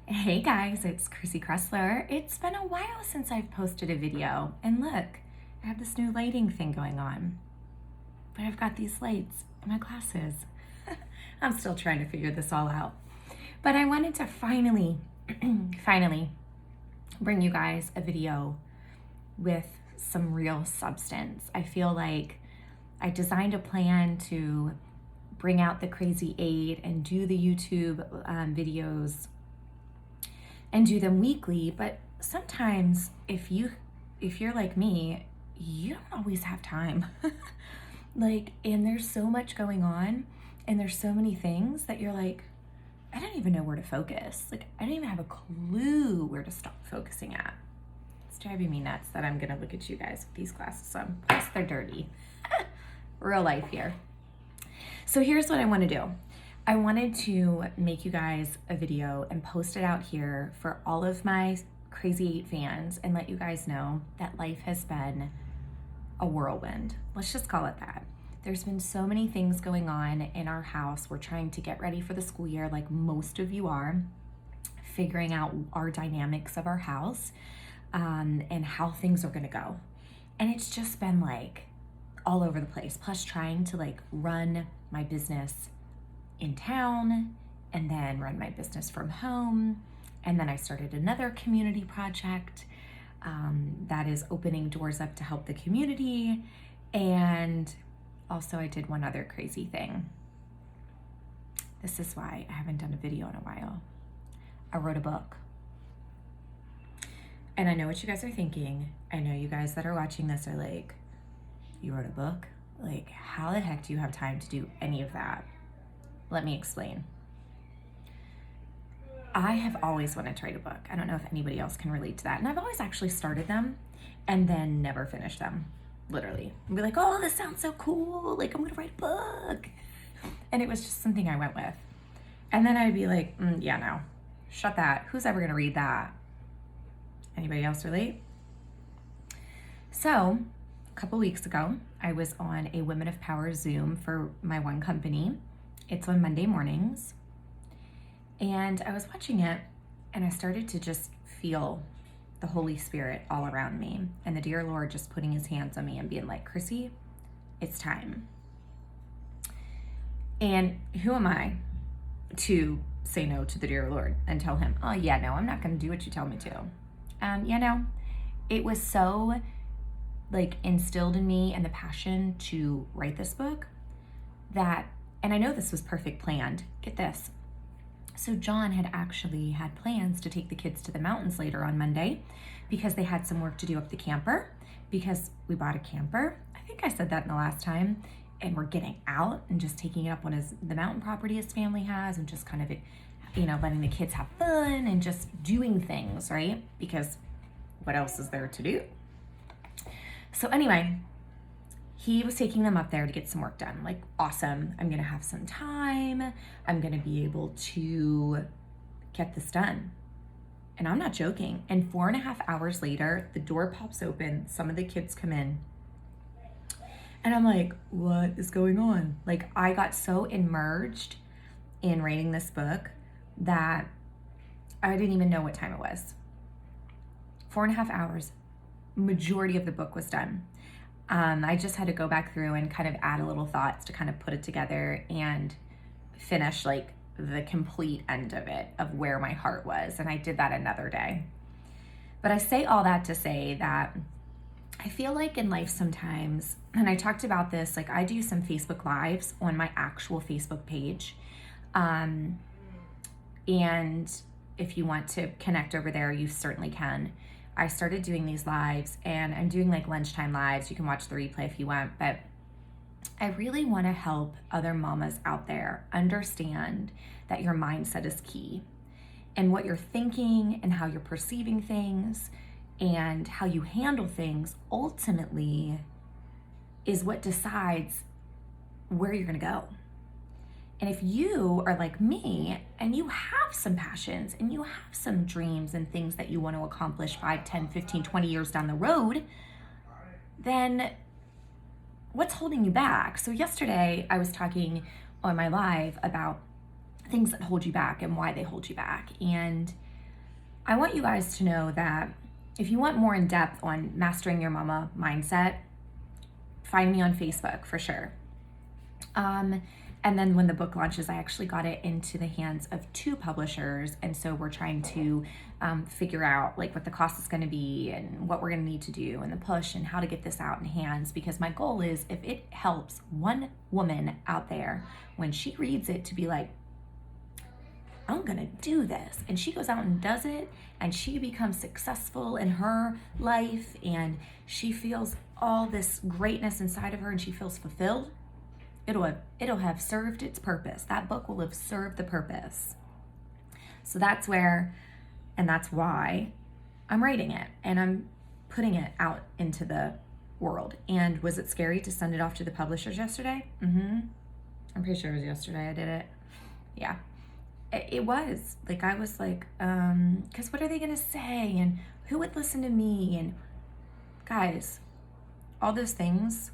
Hey guys, it's Chrissy Kressler. It's been a while since I've posted a video, and look, I have this new lighting thing going on. But I've got these lights in my glasses. I'm still trying to figure this all out. But I wanted to finally bring you guys a video with some real substance. I feel like I designed a plan to bring out the Crazy 8 and do the YouTube videos and do them weekly, but sometimes if you're like me, you don't always have time. And there's so much going on and there's so many things that you're like, I don't even know where to focus. I don't even have a clue where to stop focusing at. It's driving me nuts that I'm gonna look at you guys with these glasses on. Plus they're dirty. Real life here. So here's what I want to do. I wanted to make you guys a video and post it out here for all of my Crazy 8 fans and let you guys know that life has been a whirlwind. Let's just call it that. There's been so many things going on in our house. We're trying to get ready for the school year like most of you are, figuring out our dynamics of our house and how things are gonna go. And it's just been all over the place. Plus trying to run my business in town and then run my business from home. And then I started another community project that is opening doors up to help the community. And also I did one other crazy thing. This is why I haven't done a video in a while. I wrote a book. And I know what you guys are thinking. I know you guys that are watching this are like, you wrote a book? How the heck do you have time to do any of that? Let me explain. I have always wanted to write a book. I don't know if anybody else can relate to that. And I've always actually started them and then never finished them, literally. I'd be like, oh, this sounds so cool. I'm gonna write a book. And it was just something I went with. And then I'd be like, yeah, no, shut that. Who's ever gonna read that? Anybody else relate? So a couple weeks ago, I was on a Women of Power Zoom for my one company. It's on Monday mornings. And I was watching it and I started to just feel the Holy Spirit all around me and the dear Lord just putting his hands on me and being like, Chrissy, it's time. And who am I to say no to the dear Lord and tell him, oh yeah, no, I'm not going to do what you tell me to. It was so instilled in me and the passion to write this book that, and I know this was perfect planned. Get this. So John had actually had plans to take the kids to the mountains later on Monday because they had some work to do up the camper because we bought a camper. I think I said that in the last time. And we're getting out and just taking it up on the mountain property his family has and just kind of, letting the kids have fun and just doing things, right? Because what else is there to do? So anyway, he was taking them up there to get some work done. Awesome, I'm gonna have some time. I'm gonna be able to get this done. And I'm not joking. And 4.5 hours later, the door pops open, some of the kids come in. And I'm like, what is going on? I got so immersed in writing this book that I didn't even know what time it was. 4.5 hours, majority of the book was done. I just had to go back through and kind of add a little thoughts to kind of put it together and finish the complete end of it, of where my heart was. And I did that another day. But I say all that to say that I feel like in life sometimes, and I talked about this, I do some Facebook Lives on my actual Facebook page. And if you want to connect over there, you certainly can. I started doing these lives and I'm doing lunchtime lives. You can watch the replay if you want, but I really want to help other mamas out there understand that your mindset is key and what you're thinking and how you're perceiving things and how you handle things ultimately is what decides where you're going to go. And if you are like me and you have some passions and you have some dreams and things that you want to accomplish 5, 10, 15, 20 years down the road, then what's holding you back? So yesterday I was talking on my live about things that hold you back and why they hold you back. And I want you guys to know that if you want more in depth on mastering your mama mindset, find me on Facebook for sure. And then when the book launches, I actually got it into the hands of 2 publishers. And so we're trying to figure out like what the cost is going to be and what we're going to need to do and the push and how to get this out in hands. Because my goal is if it helps one woman out there when she reads it to be like, I'm going to do this. And she goes out and does it and she becomes successful in her life and she feels all this greatness inside of her and she feels fulfilled. It'll have served its purpose. That book will have served the purpose. So that's where, and that's why I'm writing it and I'm putting it out into the world. And was it scary to send it off to the publishers yesterday? I'm pretty sure it was yesterday I did it. Yeah, it was. Like, I was like, because what are they gonna say? And who would listen to me? And guys, all those things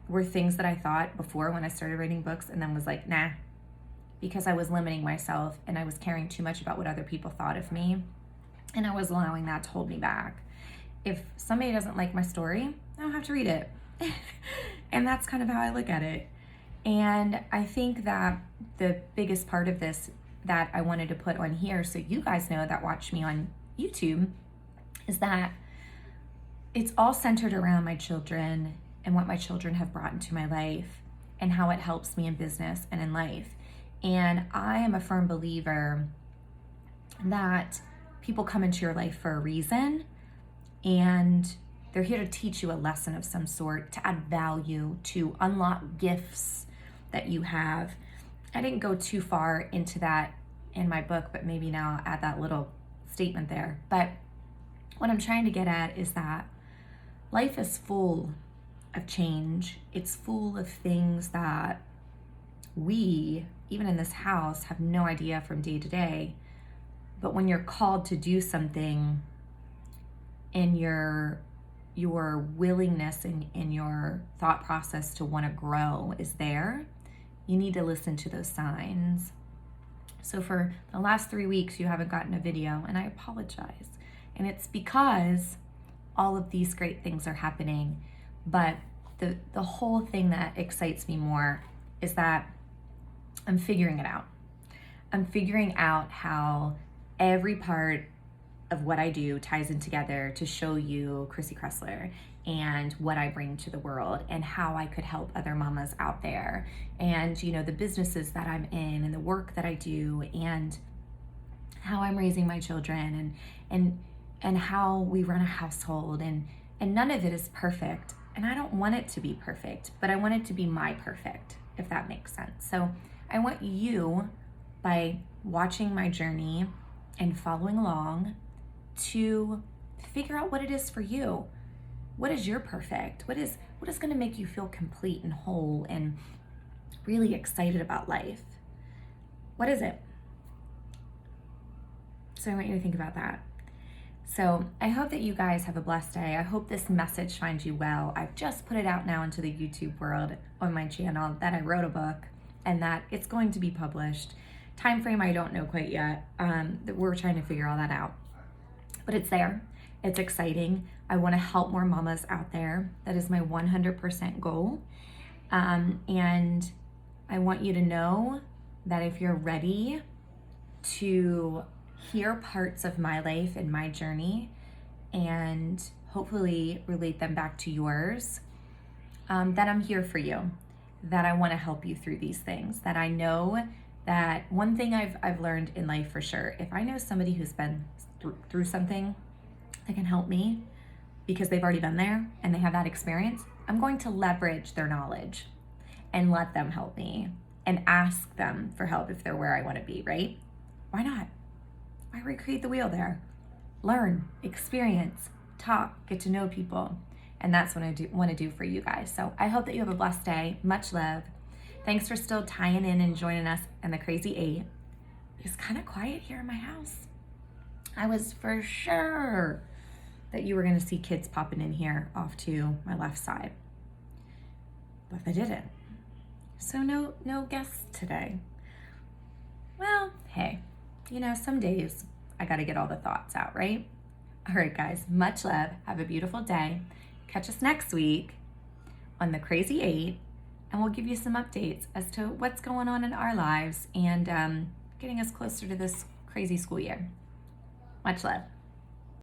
were things that I thought before when I started writing books and then was like, nah, because I was limiting myself and I was caring too much about what other people thought of me. And I was allowing that to hold me back. If somebody doesn't like my story, I don't have to read it. And that's kind of how I look at it. And I think that the biggest part of this that I wanted to put on here so you guys know that watch me on YouTube is that it's all centered around my children and what my children have brought into my life and how it helps me in business and in life. And I am a firm believer that people come into your life for a reason and they're here to teach you a lesson of some sort, to add value, to unlock gifts that you have. I didn't go too far into that in my book, but maybe now I'll add that little statement there. But what I'm trying to get at is that life is full of change. It's full of things that we, even in this house, have no idea from day to day. But when you're called to do something and your willingness and your thought process to want to grow is there, you need to listen to those signs. So for the last 3 weeks, you haven't gotten a video, and I apologize. And it's because all of these great things are happening. But the whole thing that excites me more is that I'm figuring it out. I'm figuring out how every part of what I do ties in together to show you Chrissy Kressler and what I bring to the world and how I could help other mamas out there and, you know, the businesses that I'm in and the work that I do and how I'm raising my children and how we run a household and none of it is perfect. And I don't want it to be perfect, but I want it to be my perfect, if that makes sense. So I want you, by watching my journey and following along, to figure out what it is for you. What is your perfect? What is going to make you feel complete and whole and really excited about life? What is it? So I want you to think about that. So I hope that you guys have a blessed day. I hope this message finds you well. I've just put it out now into the YouTube world on my channel that I wrote a book and that it's going to be published. Time frame, I don't know quite yet. We're trying to figure all that out. But it's there. It's exciting. I want to help more mamas out there. That is my 100% goal. And I want you to know that if you're ready to hear parts of my life and my journey and hopefully relate them back to yours, that I'm here for you, that I want to help you through these things, that I know that one thing I've learned in life for sure, if I know somebody who's been through something that can help me because they've already been there and they have that experience, I'm going to leverage their knowledge and let them help me and ask them for help if they're where I want to be, right? Why not? Why recreate the wheel there? Learn, experience, talk, get to know people. And that's what I want to do for you guys. So I hope that you have a blessed day. Much love. Thanks for still tying in and joining us in the Crazy 8. It's kind of quiet here in my house. I was for sure that you were going to see kids popping in here off to my left side. But they didn't. So no guests today. Well, hey, you know, some days I got to get all the thoughts out, right? All right, guys, much love. Have a beautiful day. Catch us next week on the Crazy 8, and we'll give you some updates as to what's going on in our lives and getting us closer to this crazy school year. Much love.